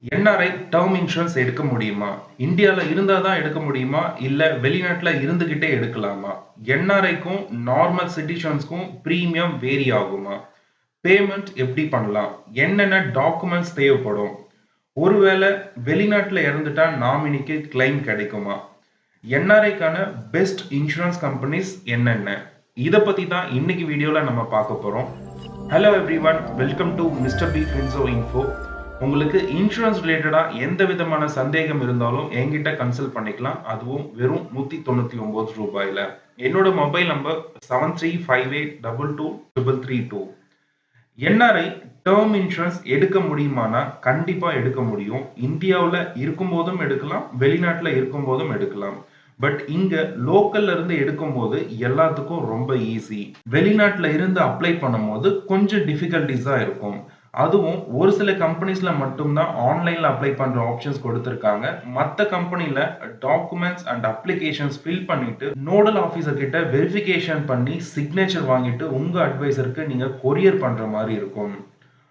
NRI term insurance எடுக்க முடியுமா? இந்தியால இருந்தா தான் எடுக்க முடியுமா? இல்ல வெளிநாட்டுல இருந்துகிட்டே எடுக்கலாமா? NRIக்கும் நார்மல் சிட்டிசன்ஸ்க்கும் பிரீமியம் வேரி ஆகுமா? பேமெண்ட் எப்படி பண்ணலாம்? என்னென்ன டாக்குமெண்ட்ஸ் தேவைப்படும்? ஒருவேளை வெளிநாட்டுல இறந்துட்டா நாமினிக்கு கிளைம் கிடைக்குமா? NRIக்கான பெஸ்ட் இன்சூரன்ஸ் கம்பெனிஸ் என்னென்ன? இத பத்தி தான் இன்னைக்கு வீடியோல நம்ம பார்க்க போறோம். Hello everyone, welcome to mister P Finso info. உங்களுக்கு இன்சூரன்ஸ் ரிலேட்டடா எந்த விதமான சந்தேகம் இருந்தாலும் என்கிட்ட கன்சல்ட் பண்ணிக்கலாம். அதுவும் வெறும் 199 ரூபாயில. என்னோட mobile number 7358222332. NRI term insurance எடுக்க முடியுமானா கண்டிப்பா எடுக்க முடியும். இந்தியாவுல இருக்கும்போதும் எடுக்கலாம், வெளிநாட்டுல இருக்கும்போதும் எடுக்கலாம். பட் இங்க லோக்கல்ல இருந்து எடுக்கும்போது எல்லாத்துக்கும் ரொம்ப ஈஸி. வெளிநாட்டுல இருந்து அப்ளை பண்ணும்போது கொஞ்சம் டிஃபிகல்டிஸா இருக்கும். அதுவும் ஒரு சில கம்பெனிஸ்ல மட்டும்தான் ஆன்லைன்ல அப்ளை பண்ற ஆப்ஷன்ஸ் கொடுத்திருக்காங்க. மத்த கம்பெனில டாக்குமெண்ட்ஸ் அண்ட் அப்ளிகேஷன்ஸ் ஃபில் பண்ணிட்டு நோடல் ஆபீசர் கிட்ட வெரிஃபிகேஷன் பண்ணி சிக்னேச்சர் வாங்கிட்டு உங்க அட்வைசருக்கு நீங்க கொரியர் பண்ற மாதிரி இருக்கும்.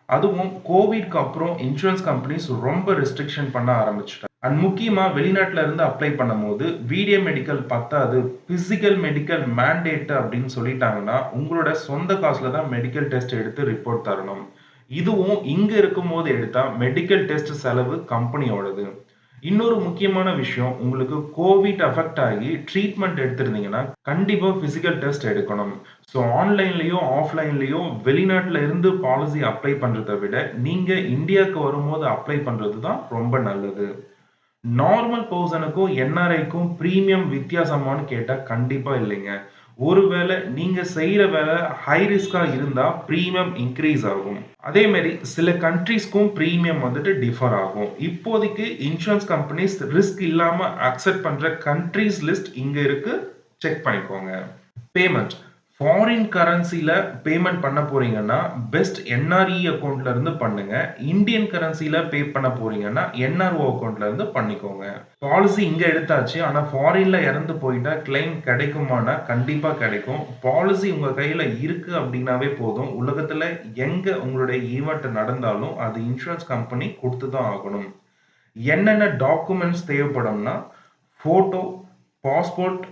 அதுவும் கோவிட்க்கு அப்புறம் இன்சூரன்ஸ் கம்பெனிஸ் ரொம்ப ரெஸ்ட்ரிக்ஷன் பண்ண ஆரம்பிச்சிட்டாங்க. அண்ட் முக்கியமா வெளிநாட்டுல இருந்து அப்ளை பண்ணும்போது வீடியோ மெடிக்கல் பத்தாது, பிசிக்கல் மெடிக்கல் மேண்டேட் அப்படின்னு சொல்லிட்டாங்கன்னா உங்களோட சொந்த காசுல தான் மெடிக்கல் டெஸ்ட் எடுத்து ரிப்போர்ட் தரணும். இதுவும் இங்க இருக்கும்போது எடுத்தா மெடிக்கல் டெஸ்ட் செலவு கம்பெனியோடது. இன்னொரு முக்கியமான விஷயம், உங்களுக்கு கோவிட் அஃபெக்ட் ஆகி ட்ரீட்மெண்ட் எடுத்திருந்தீங்கன்னா கண்டிப்பா பிசிக்கல் டெஸ்ட் எடுக்கணும். ஸோ ஆன்லைன்லயோ ஆஃப்லைன்லயோ வெளிநாட்டுல இருந்து பாலிசி அப்ளை பண்றதை விட நீங்க இந்தியாவுக்கு வரும்போது அப்ளை பண்றது தான் ரொம்ப நல்லது. நார்மல் பர்சனுக்கும் NRIக்கும் பிரீமியம் வித்தியாசமான்னு கேட்டா கண்டிப்பா இல்லைங்க. ஒருவேளை நீங்க செய்யற வேலை ஹை ரிஸ்கா இருந்தா பிரீமியம் இன்க்ரீஸ் ஆகும். அதே மாதிரி சில கண்ட்ரீஸ்க்கும் பிரீமியம் வந்துட்டு டிஃபர் ஆகும். இப்போதைக்கு இன்சூரன்ஸ் கம்பெனிஸ் ரிஸ்க் இல்லாம அக்செப்ட் பண்ற கண்ட்ரீஸ் லிஸ்ட் இங்க இருக்கு, செக் பண்ணிக்கோங்க. பேமெண்ட் ஃபாரின் கரன்சில பேமெண்ட் பண்ண போறீங்கன்னா பெஸ்ட் NRE அக்கௌண்ட்ல இருந்து பண்ணுங்க. இந்தியன் கரன்சில பே பண்ண போறீங்கன்னா NRO அக்கௌண்ட்ல இருந்து பண்ணிக்கோங்க. பாலிசி இங்க எடுத்தாச்சு, ஆனா ஃபாரின்ல இறந்து போயிட்டா கிளைம் கிடைக்குமானா கண்டிப்பா கிடைக்கும். பாலிசி உங்க கையில இருக்கு அப்படின்னாவே போதும். உலகத்துல எங்க உங்களுடைய ஈவெண்ட் நடந்தாலும் அது இன்சூரன்ஸ் கம்பெனி கொடுத்து தான் ஆகணும். என்னென்ன டாக்குமெண்ட்ஸ் தேவைப்படும்னா photo, passport,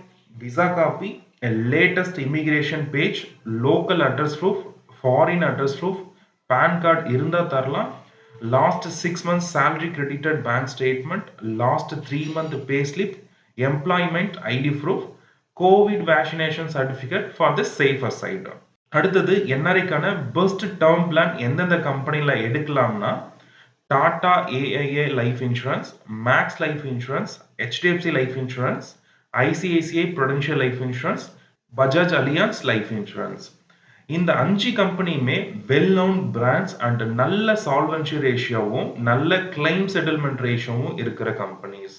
visa copy, a latest immigration page, local address proof, foreign address proof, PAN card இருந்தா தரலாம், last 6 months salary credited bank statement, last 3 month pay slip, employment ID proof, COVID vaccination certificate for the safer side. அடுத்தது NRIக்கான best term plan எந்தெந்த கம்பெனில எடுக்கலாம்னா Tata AIA life insurance, Max life insurance, HDFC life insurance, ICICI Prudential life insurance, Bajaj Allianz life insurance. இந்த 5 கம்பெனியுமே well known brands and நல்ல solvency ரேஷியோவும் நல்ல claim settlement ரேஷியோவும் இருக்கிற கம்பெனிஸ்.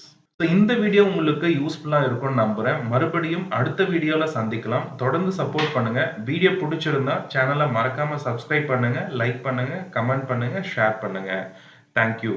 இந்த வீடியோ உங்களுக்கு யூஸ்ஃபுல்லா இருக்கும்னு நம்புறேன். மறுபடியும் அடுத்த வீடியோல சந்திக்கலாம். தொடர்ந்து சப்போர்ட் பண்ணுங்க. வீடியோ பிடிச்சிருந்தா சேனலை மறக்காம சப்ஸ்கிரைப் பண்ணுங்க, லைக் பண்ணுங்க, கமெண்ட் பண்ணுங்க, ஷேர் பண்ணுங்க. தேங்க்யூ.